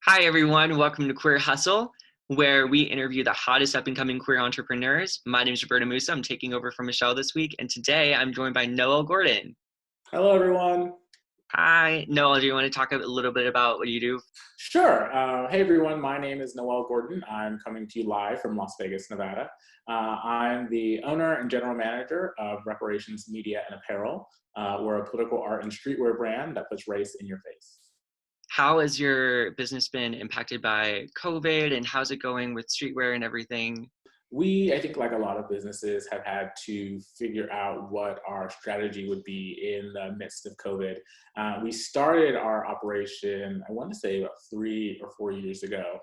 Hi, everyone. Welcome to Queer Hustle, where we interview the hottest up and coming queer entrepreneurs. My name is Roberto Musso. I'm taking over from Michelle this week. And today I'm joined by Noel Gordon. Hello, everyone. Hi, Noel. Do you want to talk a little bit about what you do? Sure. Hey, everyone. My name is Noel Gordon. I'm coming to you live from Las Vegas, Nevada. I'm the owner and general manager of Reparations Media and Apparel. We're a political art and streetwear brand that puts race in your face. How has your business been impacted by COVID, and how's it going with streetwear and everything? I think like a lot of businesses, have had to figure out what our strategy would be in the midst of COVID. We started our operation, I want to say about 3 or 4 years ago,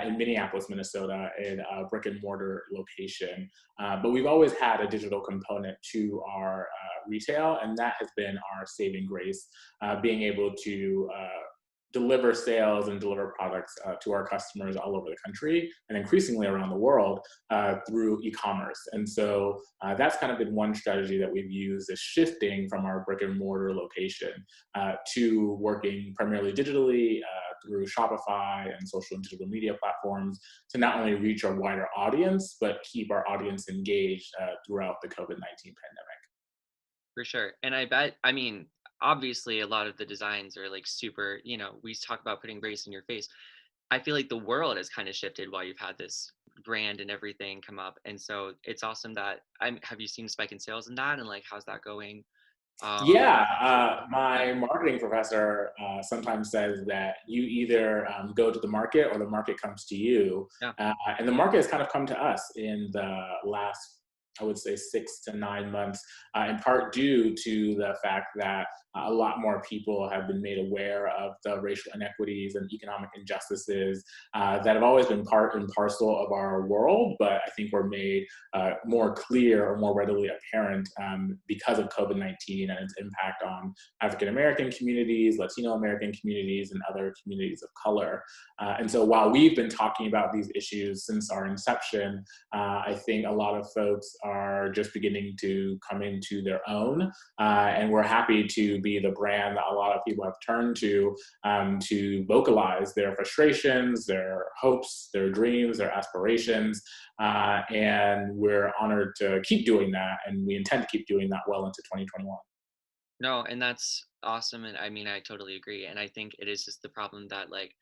in Minneapolis, Minnesota, in a brick and mortar location. But we've always had a digital component to our retail, and that has been our saving grace, being able to deliver sales and deliver products to our customers all over the country and increasingly around the world through e-commerce. And so that's kind of been one strategy that we've used, is shifting from our brick and mortar location to working primarily digitally through Shopify and social and digital media platforms to not only reach a wider audience, but keep our audience engaged throughout the COVID-19 pandemic. For sure. And I mean, obviously a lot of the designs are like super, we talk about putting race in your face. I feel like the world has kind of shifted while you've had this brand and everything come up. And so it's awesome that have you seen a spike in sales in that, and like how's that going? Yeah, Yeah. my marketing professor sometimes says that you either go to the market or the market comes to you. Yeah. And the market has kind of come to us in the last, I would say, 6 to 9 months, in part due to the fact that a lot more people have been made aware of the racial inequities and economic injustices that have always been part and parcel of our world, but I think were made more clear or more readily apparent because of COVID-19 and its impact on African American communities, Latino American communities, and other communities of color. And so while we've been talking about these issues since our inception, I think a lot of folks are just beginning to come into their own, and we're happy to be the brand that a lot of people have turned to vocalize their frustrations, their hopes, their dreams, their aspirations, and we're honored to keep doing that, and we intend to keep doing that well into 2021. No, and that's awesome. And I mean, I totally agree. And I think it is just the problem that like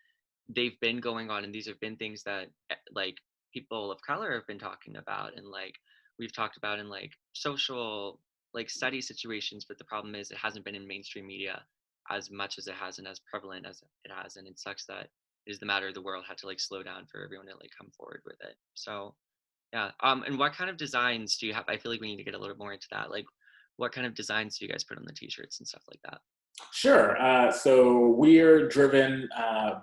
they've been going on, and these have been things that like people of color have been talking about, and like we've talked about in like social like study situations. But the problem is it hasn't been in mainstream media as much as it has, and as prevalent as it has. And it sucks that it is the matter of the world had to like slow down for everyone to like come forward with it. So yeah. And what kind of designs do you have? I feel like we need to get a little more into that. Like, what kind of designs do you guys put on the t-shirts and stuff like that? Sure. So we're driven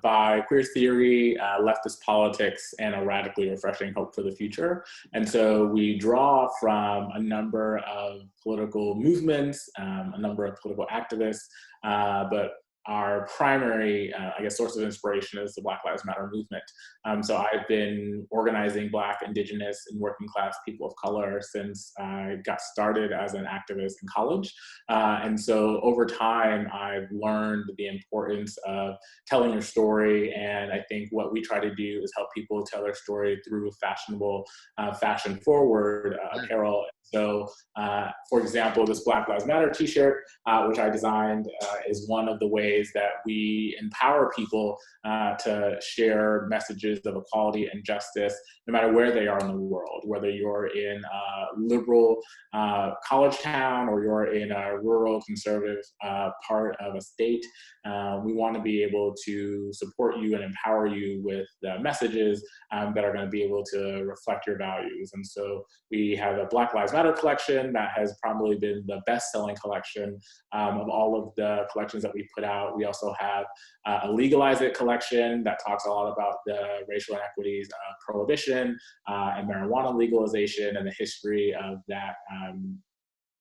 by queer theory, leftist politics, and a radically refreshing hope for the future. And so we draw from a number of political movements, a number of political activists, but our primary, I guess, source of inspiration is the Black Lives Matter movement. So I've been organizing Black, Indigenous, and working class people of color since I got started as an activist in college. And so over time, I've learned the importance of telling your story. And I think what we try to do is help people tell their story through fashionable, fashion forward apparel. So, for example, this Black Lives Matter t-shirt, which I designed, is one of the ways that we empower people to share messages of equality and justice, no matter where they are in the world, whether you're in a liberal college town or you're in a rural conservative part of a state. We want to be able to support you and empower you with the messages that are going to be able to reflect your values. And so we have a Black Lives Matter collection that has probably been the best-selling collection of all of the collections that we put out. We also have a Legalize It collection that talks a lot about the racial inequities of prohibition and marijuana legalization and the history of that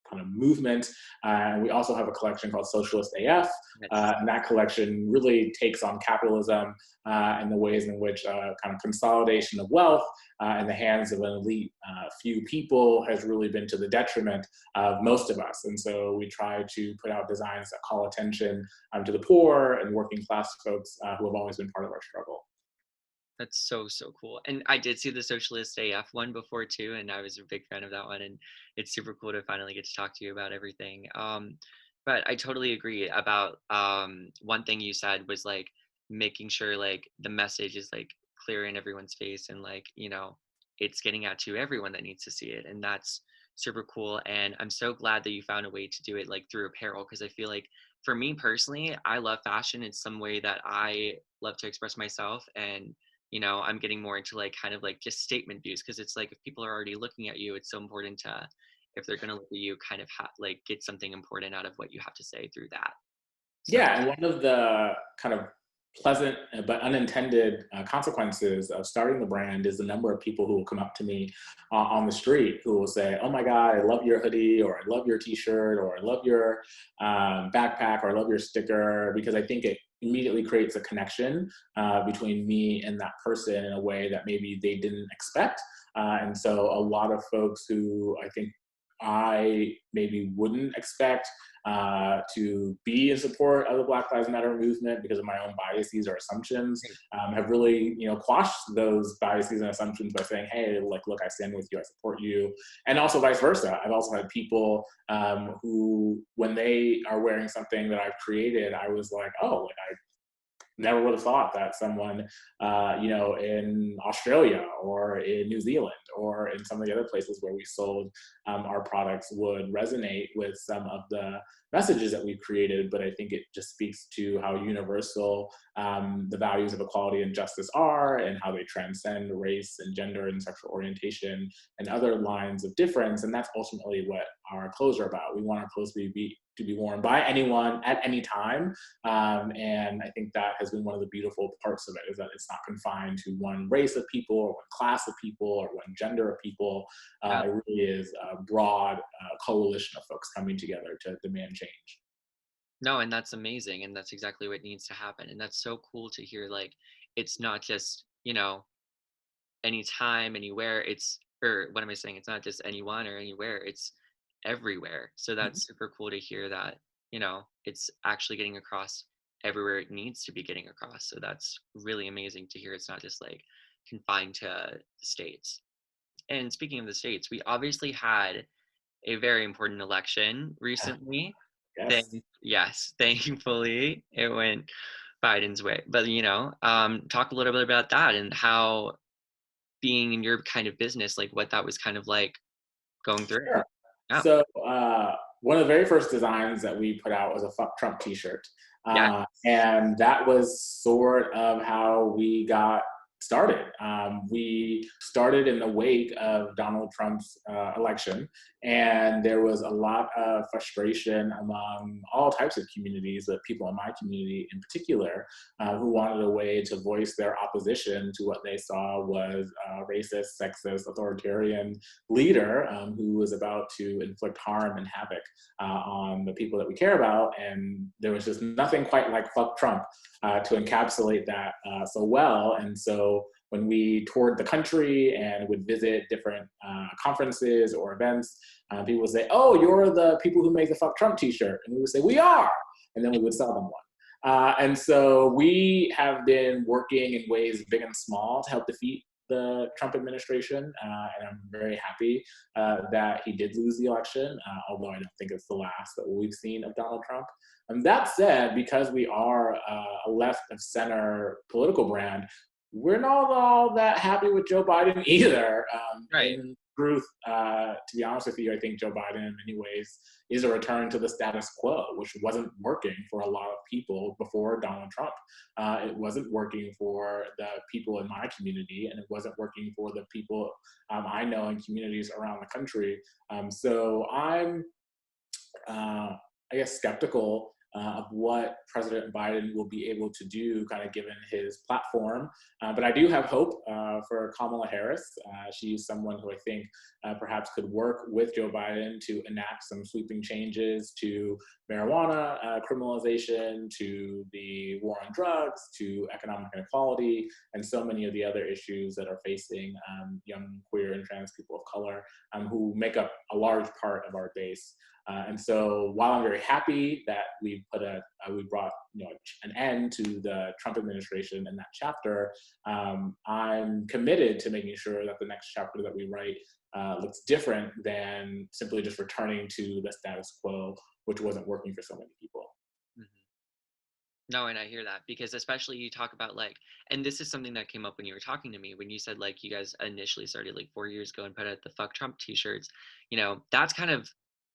kind of movement. And we also have a collection called Socialist AF. Yes. And that collection really takes on capitalism and the ways in which kind of consolidation of wealth in the hands of an elite few people has really been to the detriment of most of us. And so we try to put out designs that call attention to the poor and working class folks who have always been part of our struggle. That's so, so cool. And I did see the Socialist AF one before too, and I was a big fan of that one. And it's super cool to finally get to talk to you about everything. But I totally agree about one thing you said was like making sure like the message is like clear in everyone's face and like, it's getting out to everyone that needs to see it. And that's super cool. And I'm so glad that you found a way to do it like through apparel because I feel like for me personally, I love fashion. It's some way that I love to express myself and I'm getting more into like kind of like just statement views because it's like if people are already looking at you, it's so important to, if they're going to look at you, kind of like get something important out of what you have to say through that. So Yeah, and one of the kind of pleasant but unintended consequences of starting the brand is the number of people who will come up to me on the street who will say, "Oh my God, I love your hoodie," or "I love your T-shirt," or "I love your backpack," or "I love your sticker," because I think it immediately creates a connection between me and that person in a way that maybe they didn't expect. And so a lot of folks who I think I maybe wouldn't expect to be in support of the Black Lives Matter movement because of my own biases or assumptions, have really, quashed those biases and assumptions by saying, "Hey, like, look, I stand with you, I support you," and also vice versa. I've also had people who, when they are wearing something that I've created, I was like, "Oh, like I never would have thought that someone, in Australia or in New Zealand or in some of the other places where we sold our products would resonate with some of the messages that we've created." But I think it just speaks to how universal the values of equality and justice are and how they transcend race and gender and sexual orientation and other lines of difference. And that's ultimately what our clothes are about. We want our clothes to be worn by anyone at any time. And I think that has been one of the beautiful parts of it, is that it's not confined to one race of people or one class of people or one gender of people. yeah. It really is a broad coalition of folks coming together to demand change. No, and that's amazing. And that's exactly what needs to happen. And that's so cool to hear like it's not just, anytime, anywhere. It's or what am I saying? It's not just anyone or anywhere, it's everywhere. So Mhm. that's super cool to hear that, it's actually getting across everywhere it needs to be getting across. So that's really amazing to hear it's not just like confined to the States. And speaking of the States, we obviously had a very important election recently. Yes. Yes, thankfully it went Biden's way. But talk a little bit about that and how being in your kind of business, like what that was kind of like going through. Sure. Yeah. So one of the very first designs that we put out was a "Fuck Trump" T-shirt, Yeah. and that was sort of how we got started. We started in the wake of Donald Trump's election, and there was a lot of frustration among all types of communities, but people in my community in particular, who wanted a way to voice their opposition to what they saw was a racist, sexist, authoritarian leader who was about to inflict harm and havoc on the people that we care about. And there was just nothing quite like "Fuck Trump" to encapsulate that so well. And so when we toured the country and would visit different conferences or events, people would say, "Oh, you're the people who make the "Fuck Trump" T-shirt." And we would say, "We are." And then we would sell them one. And so we have been working in ways big and small to help defeat the Trump administration, and I'm very happy that he did lose the election, although I don't think it's the last that we've seen of Donald Trump. That said, because we are a left of center political brand, we're not all that happy with Joe Biden either. Right. In truth, to be honest with you, I think Joe Biden in many ways is a return to the status quo, which wasn't working for a lot of people before Donald Trump. It wasn't working for the people in my community, and it wasn't working for the people I know in communities around the country. So I'm, I guess, skeptical of what President Biden will be able to do, kind of given his platform. But I do have hope for Kamala Harris. She's someone who I think perhaps could work with Joe Biden to enact some sweeping changes to marijuana criminalization, to the war on drugs, to economic inequality, and so many of the other issues that are facing young queer and trans people of color who make up a large part of our base. And so while I'm very happy that we brought an end to the Trump administration in that chapter, I'm committed to making sure that the next chapter that we write looks different than simply just returning to the status quo, which wasn't working for so many people. No, and I hear that because especially you talk about like, and this is something that came up when you were talking to me, when you said like you guys initially started like 4 years ago and put out the fuck Trump t-shirts, that's kind of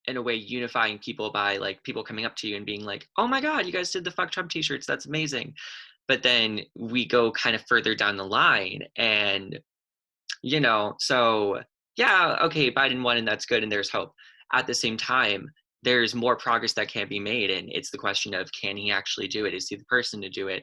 in a way unifying people by like people coming up to you and being like, oh my God, you guys did the fuck Trump t-shirts. That's amazing. But then we go kind of further down the line and, so yeah, okay, Biden won and that's good and there's hope. At the same time, there's more progress that can be made. And it's the question of, can he actually do it? Is he the person to do it?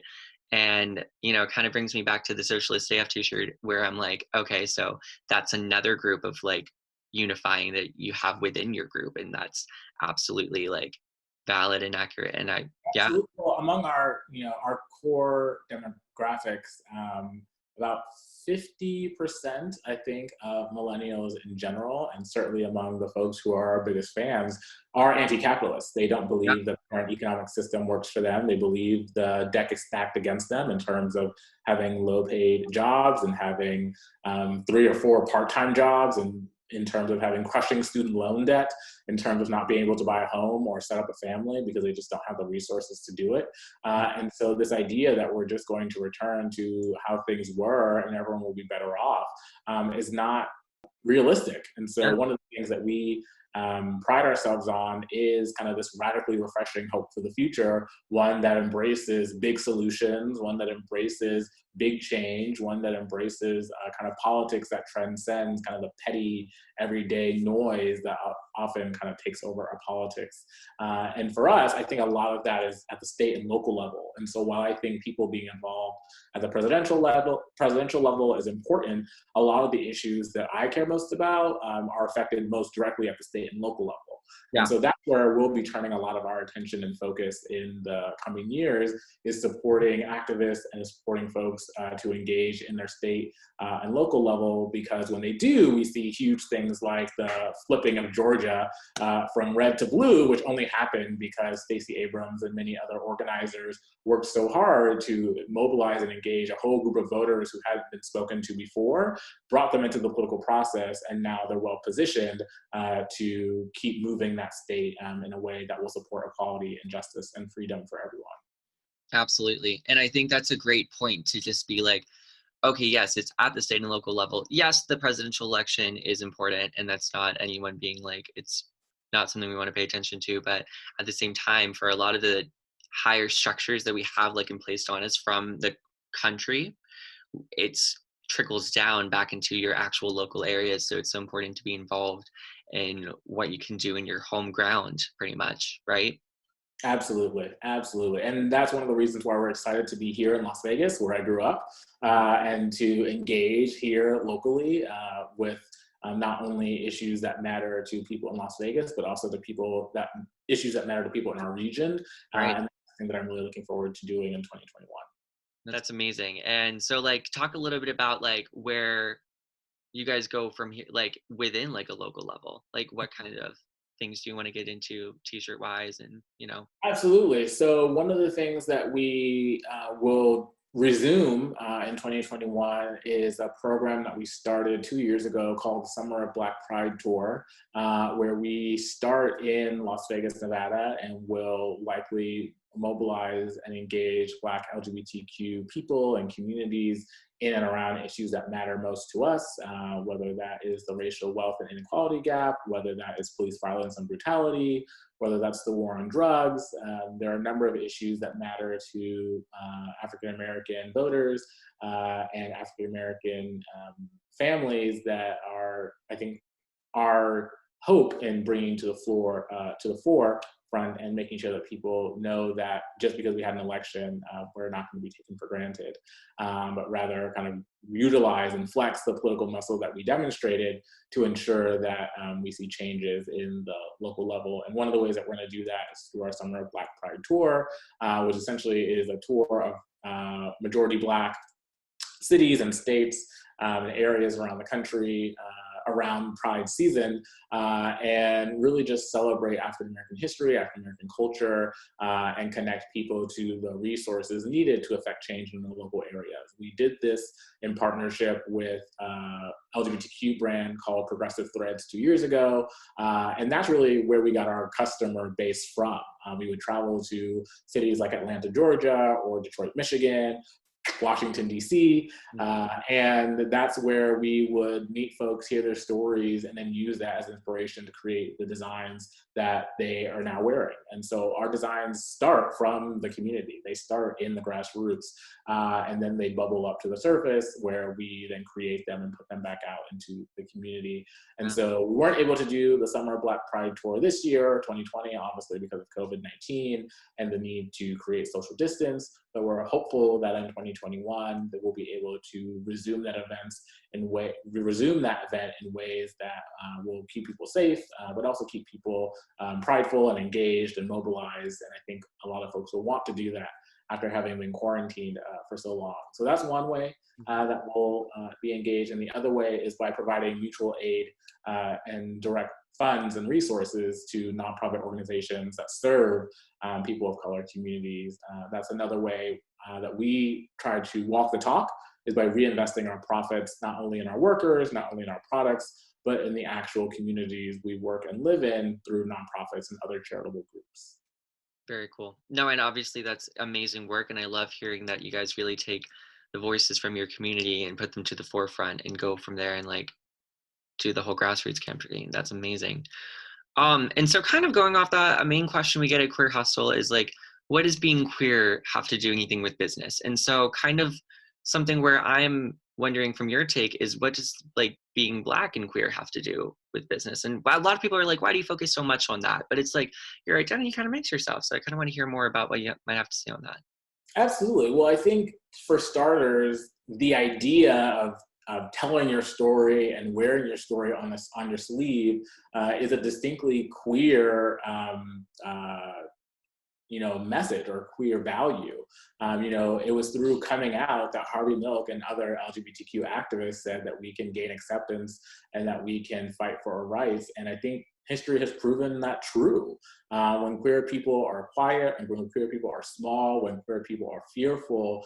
And, kind of brings me back to the Socialist AF t-shirt where I'm like, okay, so that's another group of like unifying that you have within your group. And that's absolutely like valid and accurate. And yeah. Absolutely. Well, among our core demographics, about 50%, I think, of millennials in general, and certainly among the folks who are our biggest fans, are anti-capitalist. They don't Yeah. believe the current economic system works for them. They believe the deck is stacked against them in terms of having low-paid jobs and having 3 or 4 part-time jobs, and in terms of having crushing student loan debt, in terms of not being able to buy a home or set up a family because they just don't have the resources to do it. And so this idea that we're just going to return to how things were and everyone will be better off is not realistic. And so one of the things that we pride ourselves on is kind of this radically refreshing hope for the future, one that embraces big solutions, one that embraces big change, one that embraces kind of politics that transcends kind of the petty everyday noise that often kind of takes over our politics. And for us, I think a lot of that is at the state and local level. And so while I think people being involved at the presidential level is important, a lot of the issues that I care most about are affected most directly at the state and local level. Yeah. And so that's where we'll be turning a lot of our attention and focus in the coming years, is supporting activists and supporting folks to engage in their state and local level, because when they do, we see huge things like the flipping of Georgia from red to blue, which only happened because Stacey Abrams and many other organizers worked so hard to mobilize and engage a whole group of voters who hadn't been spoken to before, brought them into the political process, and now they're well positioned to keep moving that state in a way that will support equality and justice and freedom for everyone. Absolutely. And I think that's a great point to just be like, okay, yes, it's at the state and local level. Yes, the presidential election is important, and that's not anyone being like, it's not something we want to pay attention to. But at the same time, for a lot of the higher structures that we have like in place on us from the country, it's trickles down back into your actual local areas. So it's so important to be involved in what you can do in your home ground, pretty much, right? Absolutely, absolutely. And that's one of the reasons why we're excited to be here in Las Vegas, where I grew up, and to engage here locally with not only issues that matter to people in Las Vegas, but also issues that matter to people in our region. Right. And that's something that I'm really looking forward to doing in 2021. That's amazing. And so like talk a little bit about like where you guys go from here, like within like a local level, like what kind of things do you want to get into t-shirt wise and Absolutely. So one of the things that we will resume in 2021 is a program that we started 2 years ago called Summer of Black Pride Tour, where we start in Las Vegas, Nevada, and will likely mobilize and engage Black LGBTQ people and communities in and around issues that matter most to us, whether that is the racial wealth and inequality gap, whether that is police violence and brutality, whether that's the war on drugs. There are a number of issues that matter to African-American voters and African-American families that are, I think, our hope in bringing to the fore front and making sure that people know that just because we had an election, we're not going to be taken for granted, but rather kind of utilize and flex the political muscle that we demonstrated to ensure that we see changes in the local level. And one of the ways that we're going to do that is through our Summer of Black Pride tour, which essentially is a tour of majority Black cities and states and areas around the country around Pride season, and really just celebrate African American history, African American culture, and connect people to the resources needed to affect change in the local areas. We did this in partnership with LGBTQ brand called Progressive Threads 2 years ago, and that's really where we got our customer base from. We would travel to cities like Atlanta, Georgia, or Detroit, Michigan, Washington, D.C., and that's where we would meet folks, hear their stories, and then use that as inspiration to create the designs that they are now wearing. And so our designs start from the community. They start in the grassroots, and then they bubble up to the surface where we then create them and put them back out into the community. And so we weren't able to do the Summer Black Pride Tour this year, 2020, obviously because of COVID-19 and the need to create social distance, but we're hopeful that in 2021 that we'll be able to resume that event in ways that will keep people safe, but also keep people prideful and engaged and mobilized. And I think a lot of folks will want to do that after having been quarantined for so long. So that's one way that we'll be engaged. And the other way is by providing mutual aid and direct funds and resources to nonprofit organizations that serve people of color communities. That's another way that we try to walk the talk, is by reinvesting our profits, not only in our workers, not only in our products, but in the actual communities we work and live in through nonprofits and other charitable groups. Very cool. No, and obviously that's amazing work. And I love hearing that you guys really take the voices from your community and put them to the forefront and go from there and like do the whole grassroots campaign. That's amazing. And so kind of going off that, a main question we get at QueerHustle is like, what does being queer have to do anything with business? And so kind of something where I'm wondering from your take is, what does like being Black and queer have to do with business? And a lot of people are like, why do you focus so much on that? But it's like your identity kind of makes yourself. So I kind of want to hear more about what you might have to say on that. Absolutely. Well, I think for starters, the idea of telling your story and wearing your story on your sleeve is a distinctly queer message or queer value. It was through coming out that Harvey Milk and other LGBTQ activists said that we can gain acceptance and that we can fight for our rights. And I think history has proven that true. When queer people are quiet and when queer people are small, when queer people are fearful,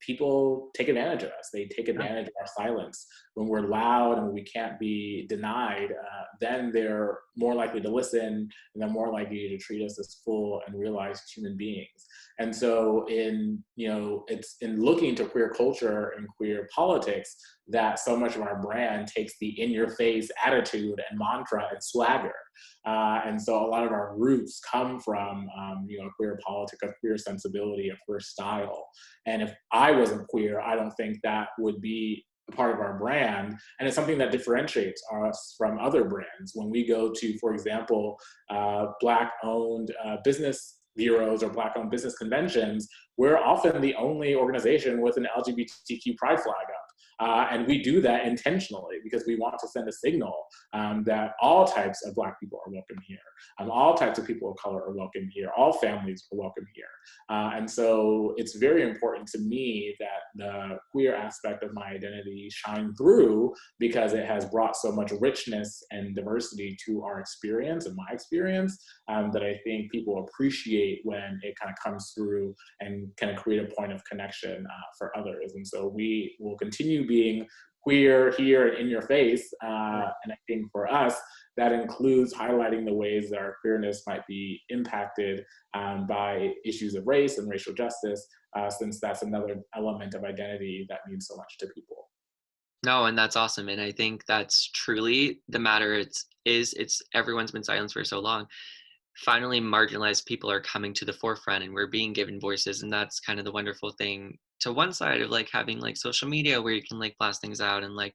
people take advantage of us. They take advantage of our silence. When we're loud and we can't be denied, then they're more likely to listen and they're more likely to treat us as full and realized human beings. And so it's in looking to queer culture and queer politics that so much of our brand takes the in-your-face attitude and mantra and swagger. And so a lot of our roots come from, queer politic, a queer sensibility, a queer style. And if I wasn't queer, I don't think that would be a part of our brand. And it's something that differentiates us from other brands. When we go to, for example, Black-owned business bureaus or Black-owned business conventions, we're often the only organization with an LGBTQ pride flag up. And we do that intentionally because we want to send a signal that all types of Black people are welcome here. All types of people of color are welcome here. All families are welcome here. And so it's very important to me that the queer aspect of my identity shine through because it has brought so much richness and diversity to our experience and my experience that I think people appreciate when it kind of comes through and kind of create a point of connection for others. And so we will continue being queer here and in your face. And I think for us, that includes highlighting the ways that our queerness might be impacted by issues of race and racial justice, since that's another element of identity that means so much to people. No, and that's awesome. And I think that's truly the matter. It's everyone's been silenced for so long. finally marginalized people are coming to the forefront and we're being given voices, and that's kind of the wonderful thing to one side of like having like social media where you can like blast things out and like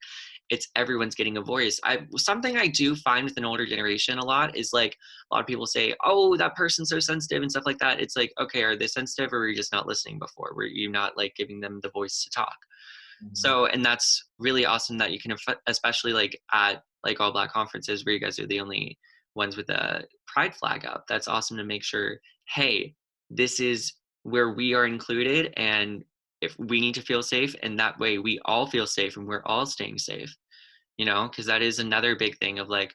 it's everyone's getting a voice. I something I do find with an older generation a lot is like a lot of people say, oh, that person's so sensitive and stuff like that. It's like, okay, are they sensitive or were you just not listening before? Were you not like giving them the voice to talk? Mhm. So, and that's really awesome that you can, especially like at like all black conferences where you guys are the only ones with a pride flag up. That's awesome to make sure, hey, this is where we are included, and if we need to feel safe, and that way we all feel safe and we're all staying safe, because that is another big thing of like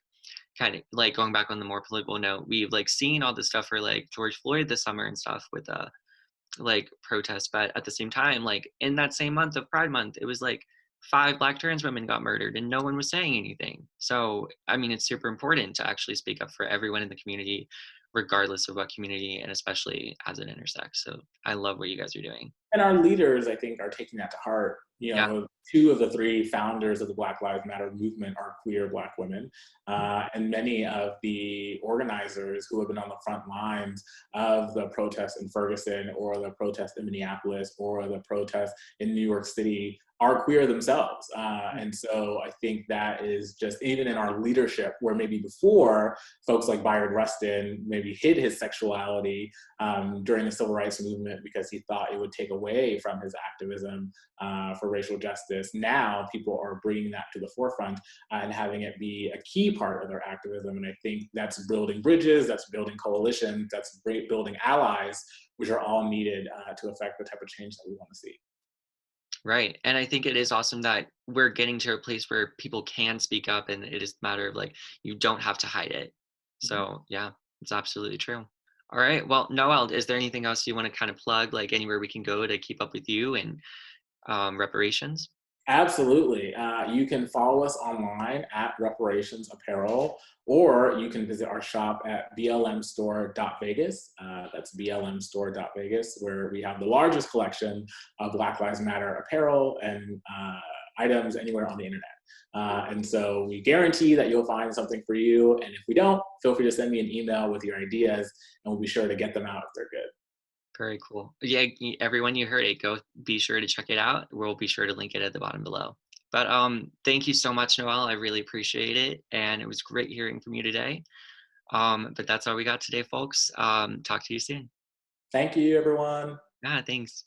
kind of like going back on the more political note. We've like seen all this stuff for like George Floyd this summer and stuff with like protests, but at the same time, like in that same month of Pride Month, it was like 5 Black trans women got murdered and no one was saying anything. So I mean, it's super important to actually speak up for everyone in the community, regardless of what community, and especially as it intersects. So I love what you guys are doing. And our leaders, I think, are taking that to heart. Yeah. 2 of the 3 founders of the Black Lives Matter movement are queer Black women. And many of the organizers who have been on the front lines of the protests in Ferguson or the protests in Minneapolis or the protests in New York City are queer themselves. And so I think that is just even in our leadership, where maybe before folks like Byron Rustin maybe hid his sexuality during the civil rights movement because he thought it would take away from his activism for racial justice. Now people are bringing that to the forefront and having it be a key part of their activism. And I think that's building bridges, that's building coalitions, that's building allies, which are all needed to affect the type of change that we want to see. Right. And I think it is awesome that we're getting to a place where people can speak up and it is a matter of like, you don't have to hide it. Mhm. So yeah, it's absolutely true. All right. Well, Noel, is there anything else you want to kind of plug, like anywhere we can go to keep up with you and reparations? Absolutely. You can follow us online at Reparations Apparel, or you can visit our shop at blmstore.vegas. That's blmstore.vegas, where we have the largest collection of Black Lives Matter apparel and items anywhere on the internet. And so we guarantee that you'll find something for you. And if we don't, feel free to send me an email with your ideas, and we'll be sure to get them out if they're good. Very cool. Yeah, everyone, you heard it. Go be sure to check it out. We'll be sure to link it at the bottom below. But thank you so much, Noel. I really appreciate it. And it was great hearing from you today. But that's all we got today, folks. Talk to you soon. Thank you, everyone. Ah, thanks.